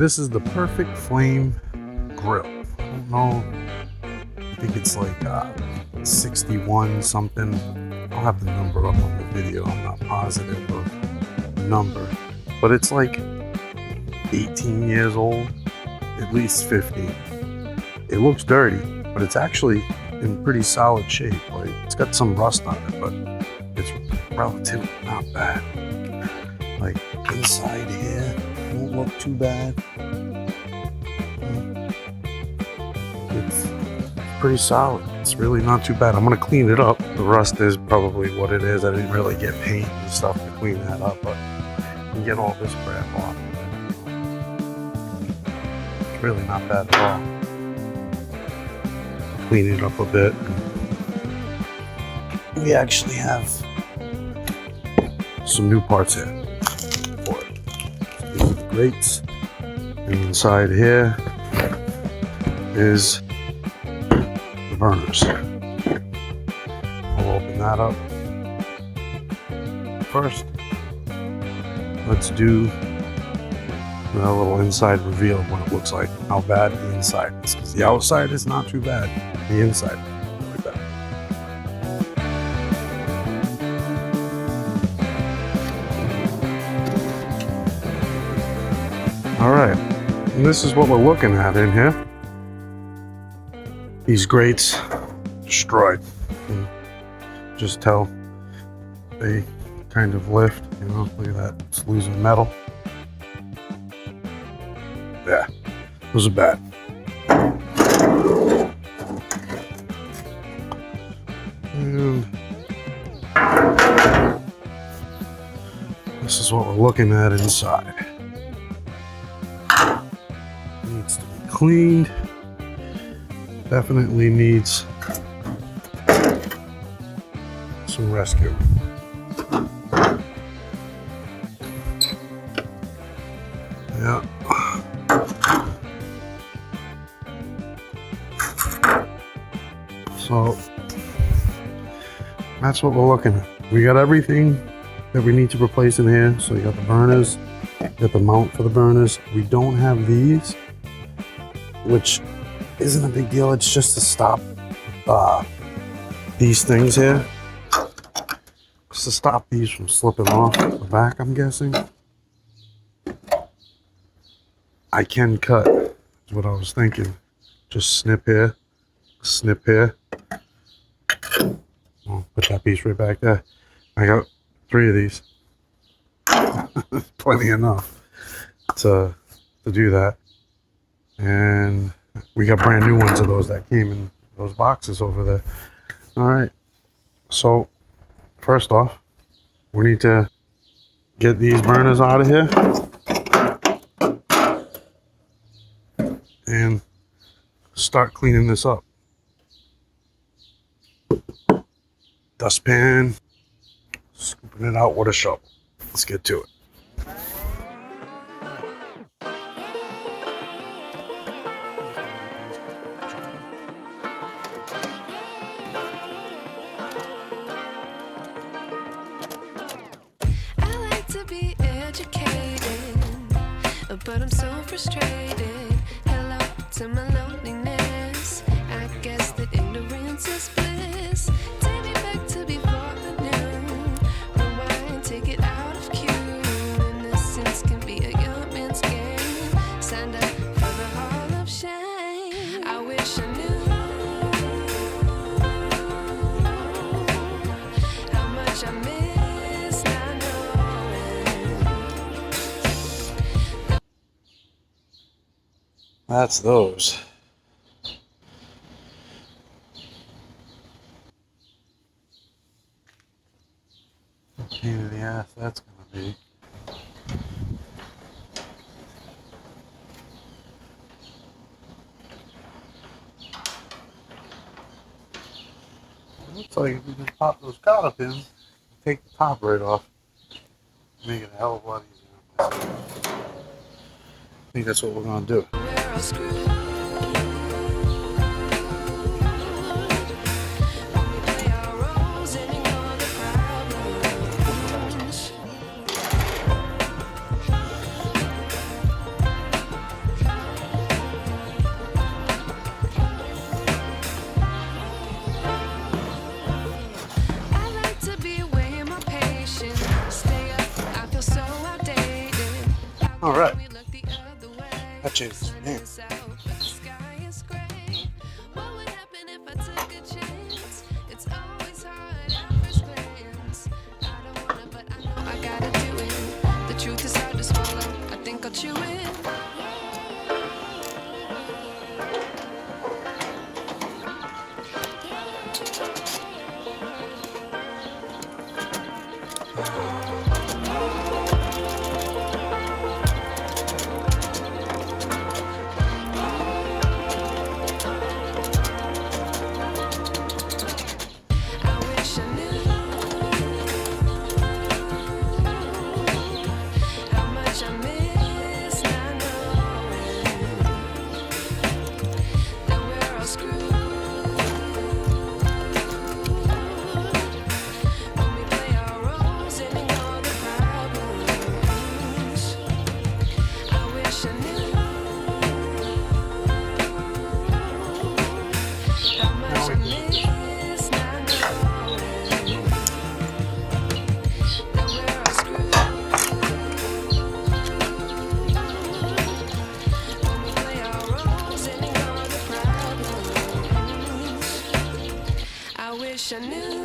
this is the Perfect Flame grill. I don't know, I think it's like 61 something. I'll have the number up on the video. I'm not positive of the number, but it's like 18 years old, at least 15. It looks dirty, but it's actually in pretty solid shape. Like, it's got some rust on it, but it's relatively not bad. Like, inside here won't look too bad. It's pretty solid. It's really not too bad. I'm gonna clean it up. The rust is probably what it is. I didn't really get paint and stuff to clean that up, but you can get all this crap off. It's really not bad at all. Clean it up a bit. We actually have some new parts here for it. These are the grates, and inside here is the burners. I'll open that up. First, let's do a little inside reveal of what it looks like, how bad the inside is. Because the outside is not too bad, the inside is really bad. Alright, and this is what we're looking at in here. These grates destroyed. You can just tell they kind of lift, you know, look at that, it's losing metal. Yeah, those are bad. And this is what we're looking at inside. Needs to be cleaned. Definitely needs some rescue. Yeah. So that's what we're looking at. We got everything that we need to replace in here. So you got the burners, you got the mount for the burners. We don't have these, which isn't a big deal. It's just to stop these things here. Just to stop these from slipping off the back, I'm guessing. I can cut, is what I was thinking. Just snip here, snip here. I'll put that piece right back there. I got 3 of these. Plenty enough to do that. And we got brand new ones of those that came in those boxes over there. All right. So first off, we need to get these burners out of here and start cleaning this up. Dustpan, scooping it out with a shovel. Let's get to it. I like to be educated, but I'm so frustrated. Hello to my loneliness. I guess that ignorance is bliss. Take me back to before I knew. Rewind, take it out of cue. Innocence can be a young man's game. Signed up for the hall of shame. I wish I knew how much I miss not knowing. That's those. Pain in the ass that's gonna be. It looks like if we just pop those cotter pins, take the top right off, make it a hell of a lot easier. I think that's what we're gonna do. We're all screwed. That changes the game. What would happen if I took a chance? It's always hard at first glance. I don't wanna, but I know I gotta do it. The truth is hard to swallow. I think I'll chew it. I wish I knew how much I miss not knowing that we're all screwed when we play our roles and ignore the problems. I wish I knew how much I miss not knowing that we're all screwed when we play our roles and ignore the problems. I wish I knew.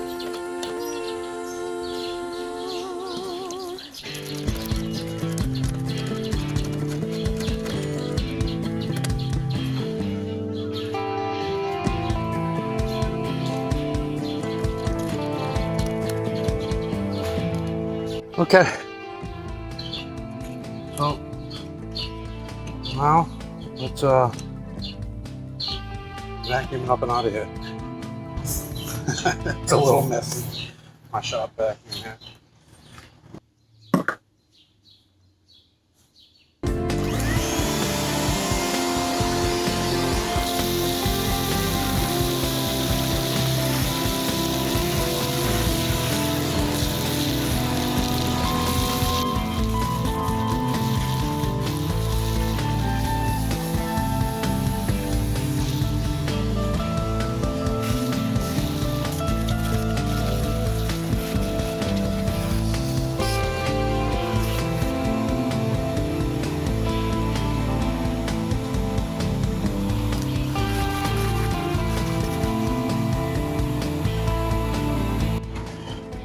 Okay. So now let's vacuum it up and out of here. It's a little messy. My shop vacuum here.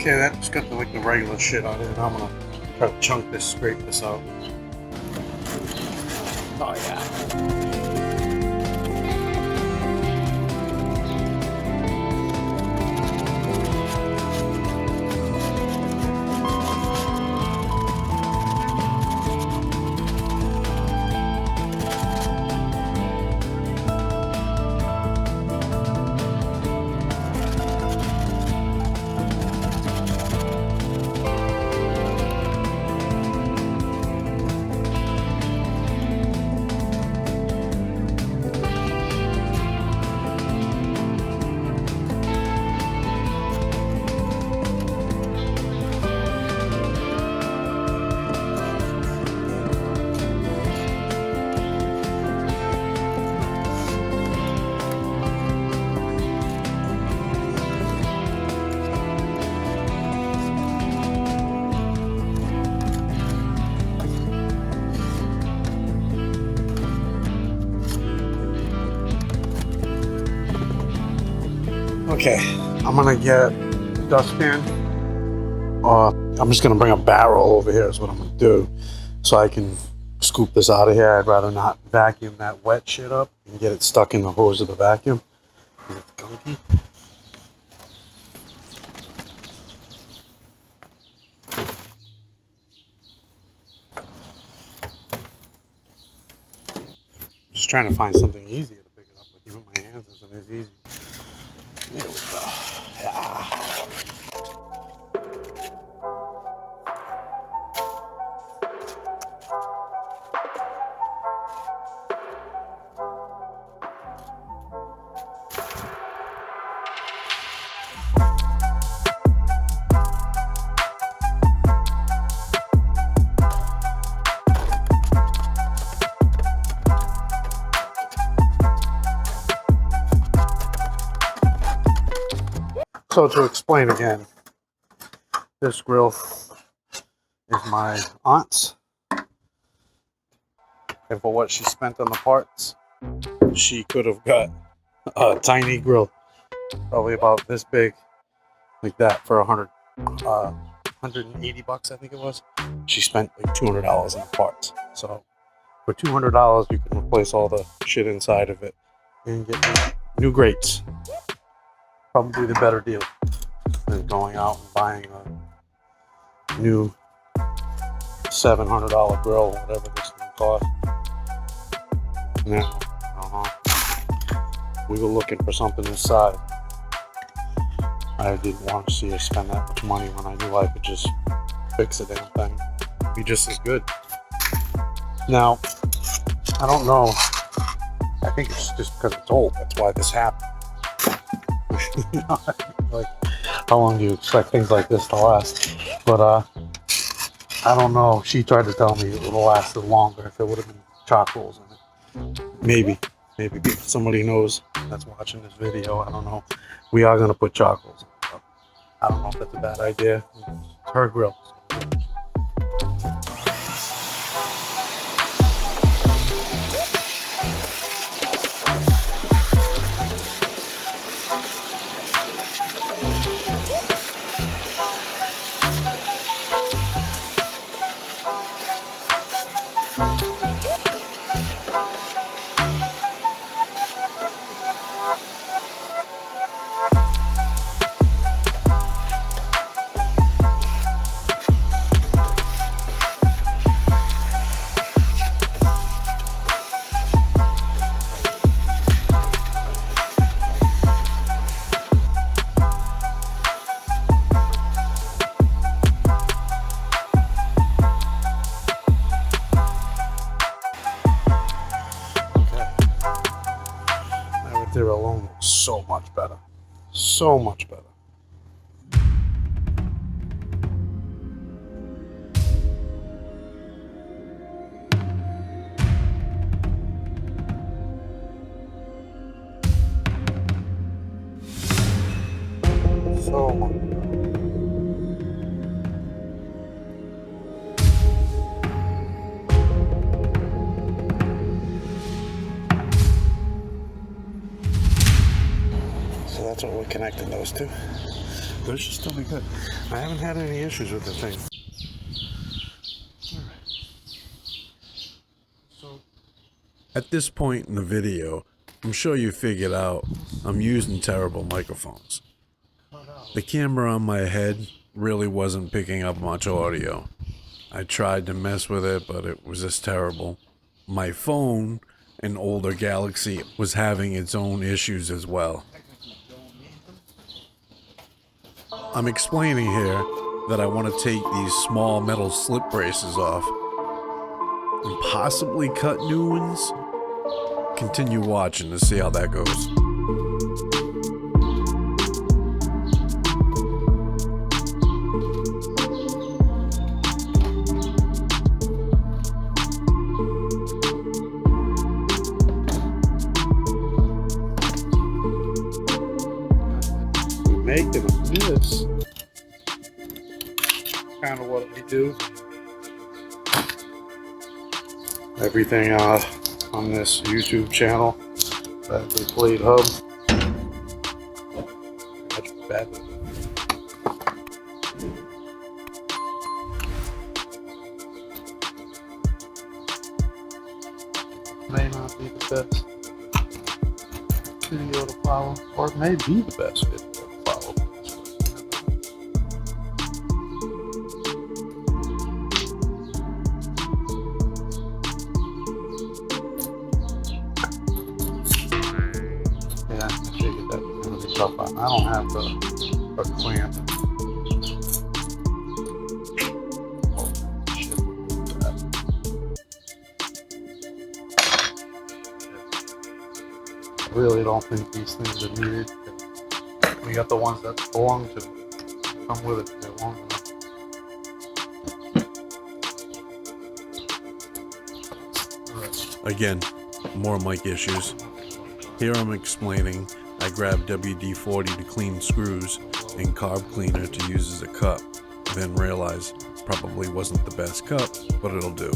Okay, that just got the regular shit out of it. I'm gonna try to chunk this, scrape this out. Oh yeah. Okay, I'm gonna get a dustpan. I'm just gonna bring a barrel over here is what I'm gonna do, so I can scoop this out of here. I'd rather not vacuum that wet shit up and get it stuck in the hose of the vacuum. It's gunky. Just trying to find something easier to pick it up with. Even my hands isn't as easy. There we go. Yeah. So to explain again, this grill is my aunt's, and for what she spent on the parts, she could have got a tiny grill, probably about this big, like that, for 180 bucks, I think it was. She spent like $200 in the parts. So for $200, you can replace all the shit inside of it and get new grates. Probably the better deal than going out and buying a new $700 grill, whatever this thing costs. Now, we were looking for something this size. I didn't want to see her spend that much money when I knew I could just fix the damn thing. It'd be just as good. Now, I don't know. I think it's just because it's old. That's why this happened. You know, like, how long do you expect things like this to last? But I don't know. She tried to tell me it would have lasted longer if it would have been chock holes in it. Maybe if somebody knows that's watching this video, I don't know. We are gonna put chock holes in it. But I don't know if that's a bad idea. It's her grill. There alone looks so much better. So much better. So much better. So that's what we're connecting those to. Those should still be good. I haven't had any issues with the thing. All right. So at this point in the video, I'm sure you figured out I'm using terrible microphones. The camera on my head really wasn't picking up much audio. I tried to mess with it, but it was just terrible. My phone, an older Galaxy, was having its own issues as well. I'm explaining here that I want to take these small metal slip braces off and possibly cut new ones. Continue watching to see how that goes. Making this kind of what we do. Everything on this YouTube channel, badly played hub. Much badly. May not be the best video to follow, or it may be the best video. I don't have a clamp. Oh, shit. I really don't think these things are needed. We got the ones that belong to it. Come with it, they're long enough. Again, more mic issues. Here I'm explaining I grabbed WD-40 to clean screws and carb cleaner to use as a cup, then realized probably wasn't the best cup, but it'll do.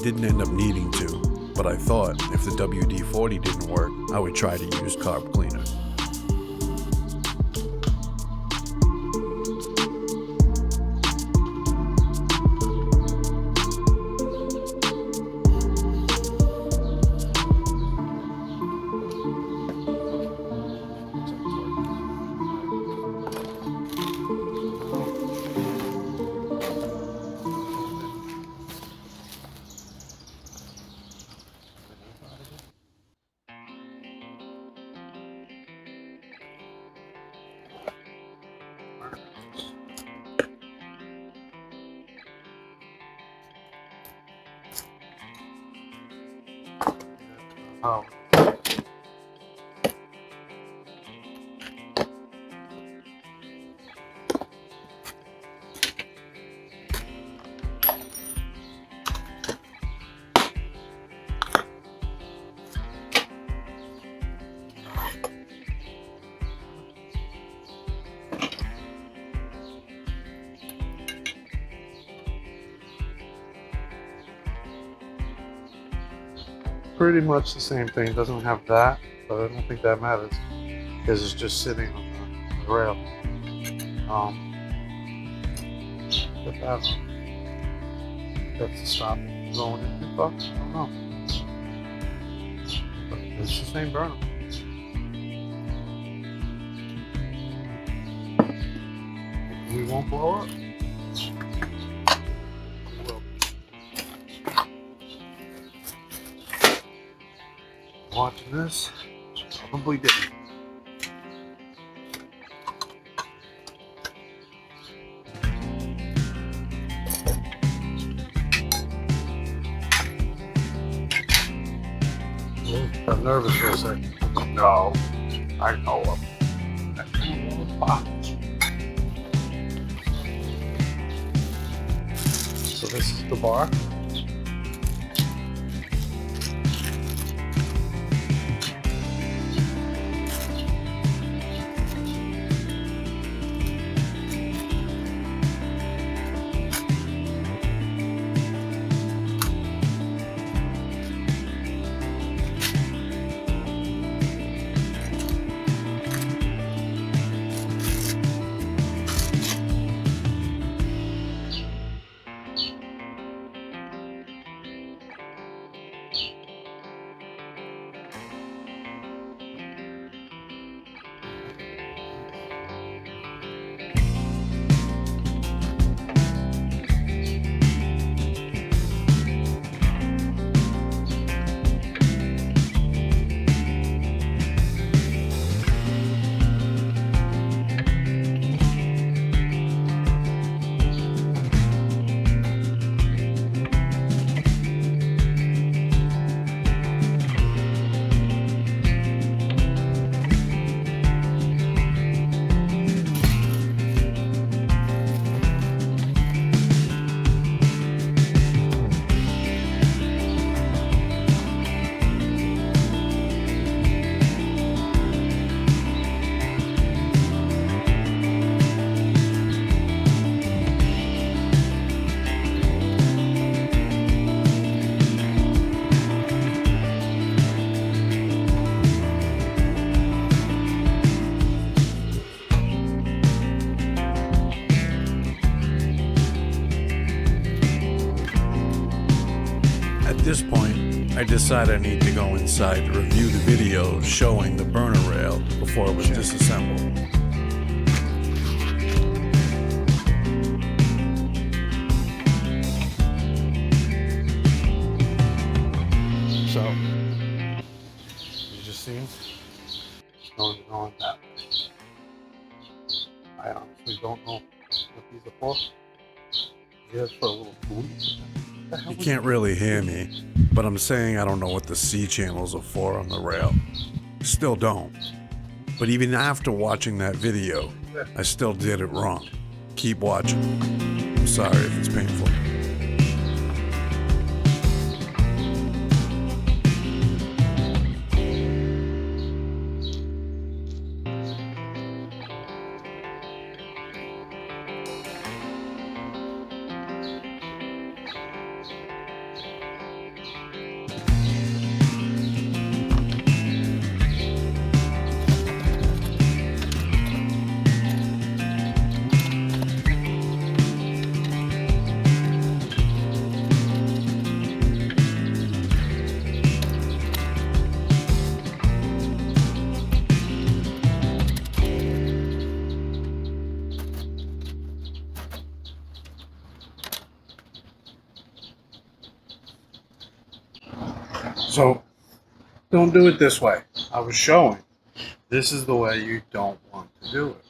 didn't end up needing to, but I thought if the WD-40 didn't work, I would try to use carb cleaner. Oh. Pretty much the same thing. It doesn't have that, but I don't think that matters because it's just sitting on the rail. But that's to stop it going in too far. I don't know. But it's the same burner. We won't blow up. We will. Watching this, probably didn't. I'm nervous for a second. No, I know him. So this is the bar. At this point, I decide I need to go inside to review the video showing the burner rail before it was disassembled. So, you just seen going that way. I honestly don't know what these are for. Yeah, for a little food. You can't really hear me, but I'm saying I don't know what the C channels are for on the rail. Still don't. But even after watching that video, I still did it wrong. Keep watching. I'm sorry if it's painful. So don't do it this way. I was showing. This is the way you don't want to do it.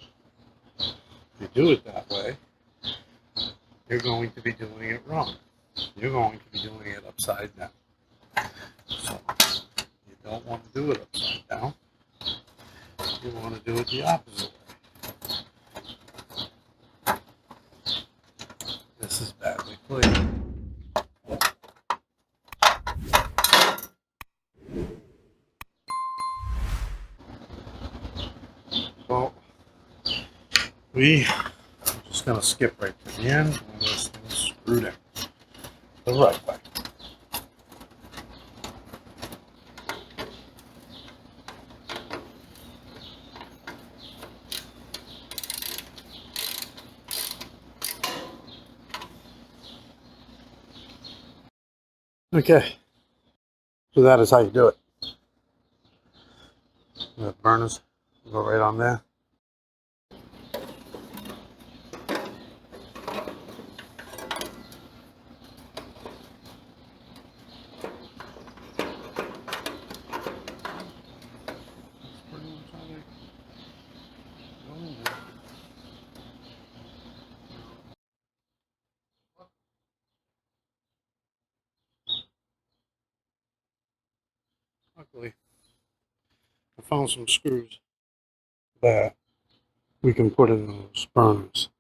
If you do it that way, you're going to be doing it wrong. You're going to be doing it upside down. So you don't want to do it upside down. You want to do it the opposite way. This is badly played. Well, I'm just going to skip right to the end and this thing's screwed in the right way. Okay, so that is how you do it. The burners go right on there. Luckily, I found some screws that we can put in those burners.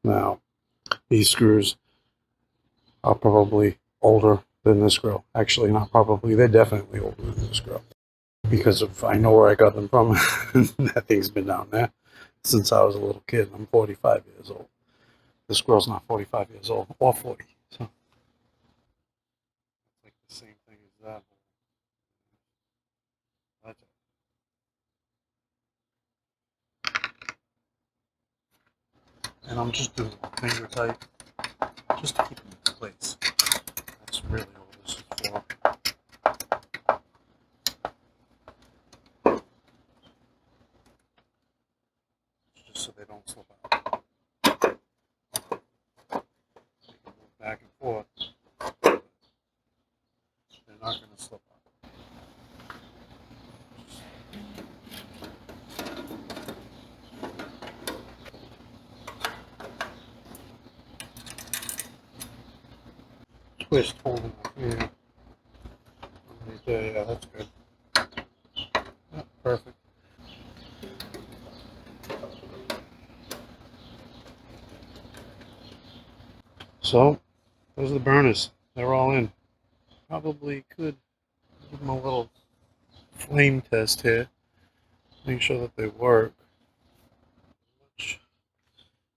Now, these screws are probably older than this grill. Actually, not probably, they're definitely older than this grill. Because I know where I got them from. That thing's been down there since I was a little kid. I'm 45 years old. This grill's not 45 years old, or 40. So, it's like the same thing as that. That's it. And I'm just doing a finger tight, just to keep them in place. That's really all this is for. Just so they don't slip out. They can move back and forth. They're not going to slip out. Twist holding it here. Underneath there, yeah, that's good. Yeah, perfect. So, those are the burners. They're all in. Probably could give them a little flame test here. Make sure that they work. Much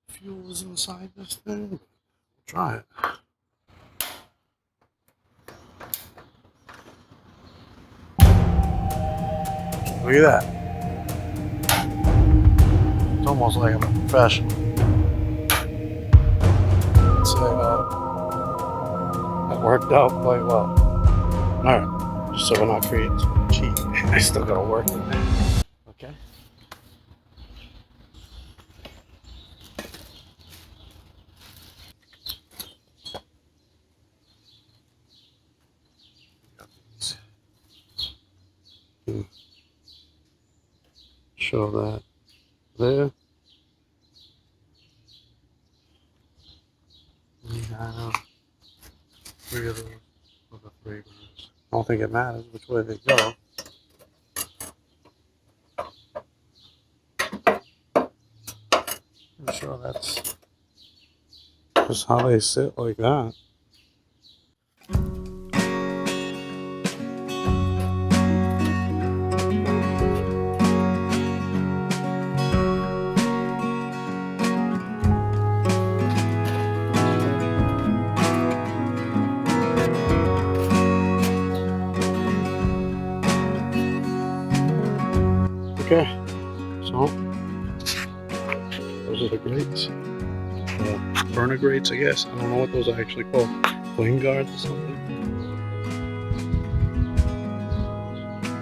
fuel is inside this thing. We'll try it. Look at that. It's almost like I'm a professional. So that worked out quite well. Alright, just so we're not creating some cheat. I still gotta work in there. Okay. Show that there. Yeah, three of those with the three burners. I don't think it matters which way they go. I'm sure that's just how they sit like that. Okay, so those are the grates. Burner grates, I guess. I don't know what those are actually called. Flame guards or something.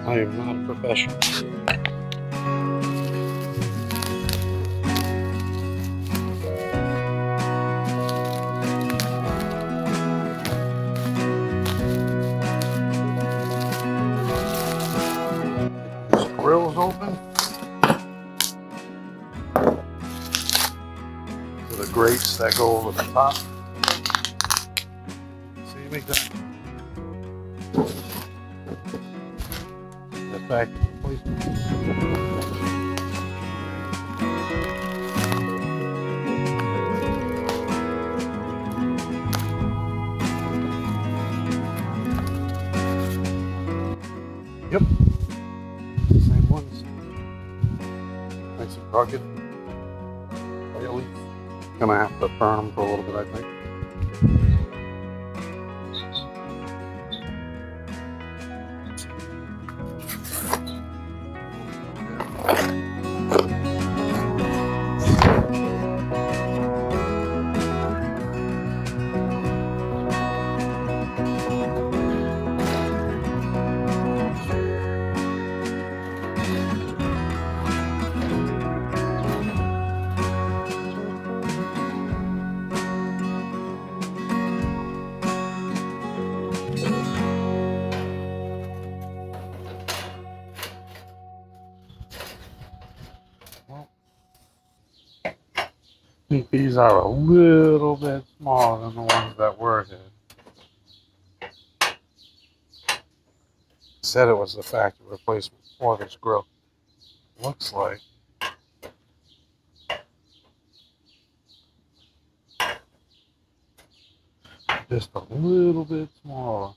I am not a professional. grates that go over the top. Same exact. The factory replacement. Yep. Same ones. Nice and rugged. Oily. Gonna have to burn them for a little bit, I think. I think these are a little bit smaller than the ones that were here. Said it was the factory replacement for this grill. Looks like. Just a little bit smaller.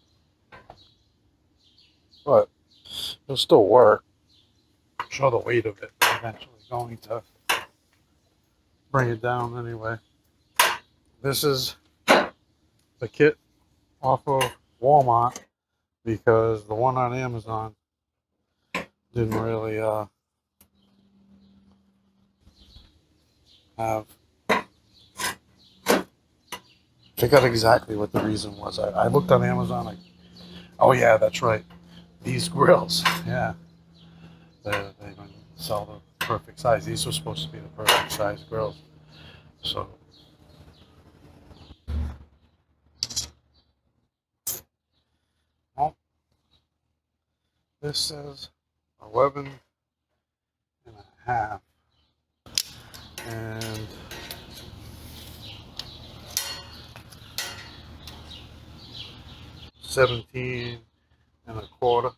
But it'll still work. Show the weight of it, but eventually going to bring it down anyway. This is the kit off of Walmart because the one on Amazon didn't really have. I forgot exactly what the reason was. I looked on Amazon. Oh yeah, that's right. These grills, yeah, they don't sell the perfect size. These were supposed to be the perfect size grills. So, well, this says 11 and a half, and $17 and a quarter,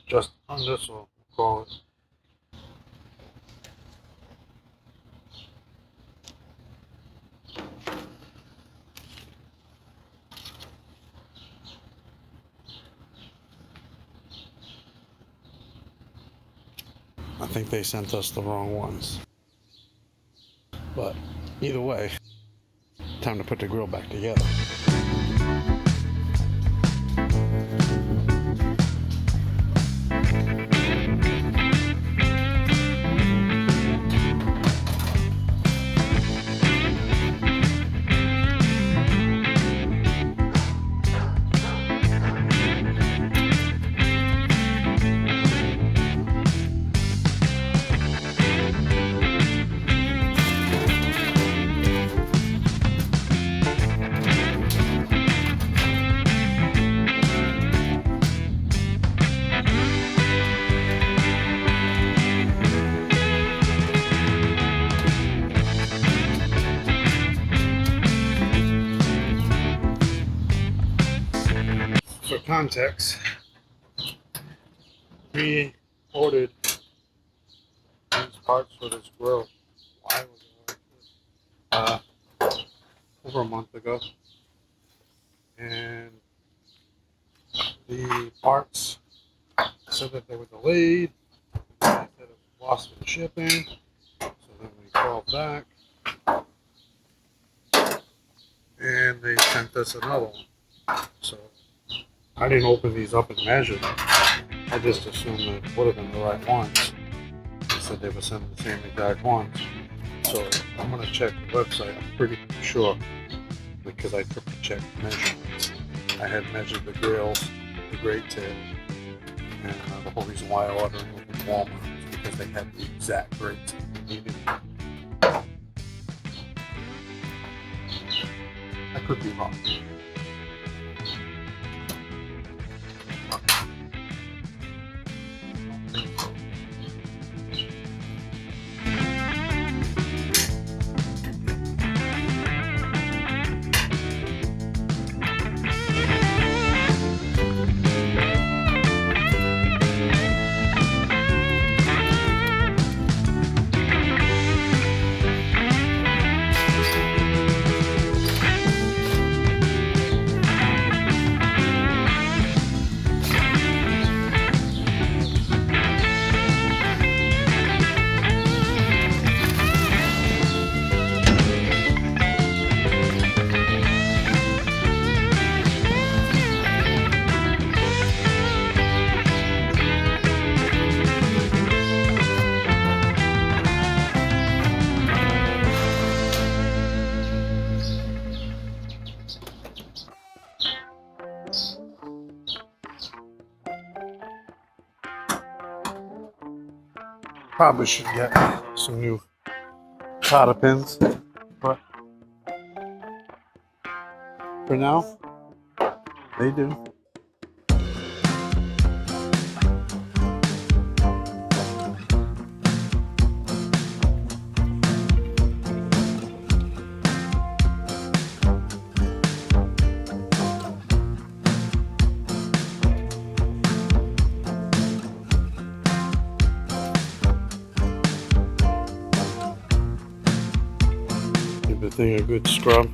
just under, so we'll call it. I think they sent us the wrong ones. But either way, time to put the grill back together. For context, we ordered these parts for this grill. Why was it like this? Over a month ago, and the parts said that they were delayed. They said it was lost in shipping. So then we called back, and they sent us another one. So I didn't open these up and measure them. I just assumed that it would have been the right ones. They said they were sending the same exact ones. So I'm going to check the website. I'm pretty sure because I triple checked measurements. I had measured the grills, the grate tip, and the whole reason why I ordered them from Walmart is because they had the exact grates we needed. I could be wrong. Probably should get some new cotter pins, but for now, they do. Give the thing a good scrub.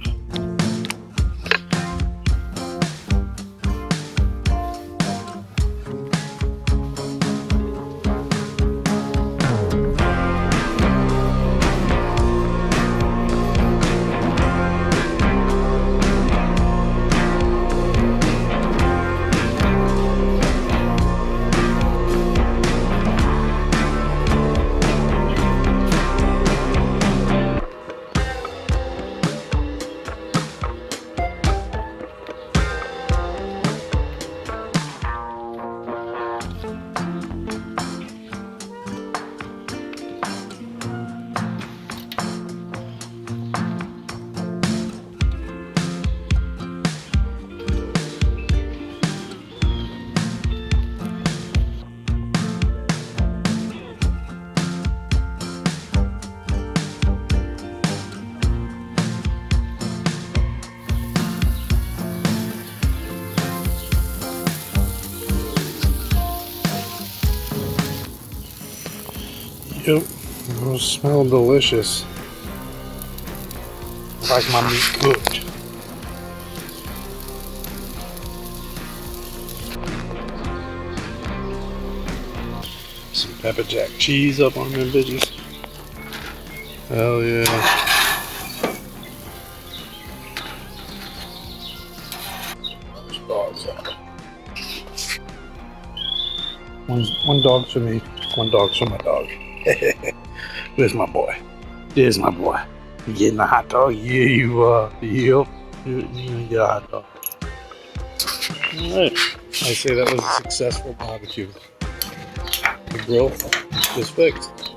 Yep, those smell delicious. I like my meat cooked. Some pepper jack cheese up on them bitches. Hell yeah. Those dogs are. One dog's for me, one dog's for my dog. Where's my boy? There's my boy. You getting a hot dog? Yeah, you are. Yep. You get a hot dog. Alright. I say that was a successful barbecue. The grill is fixed.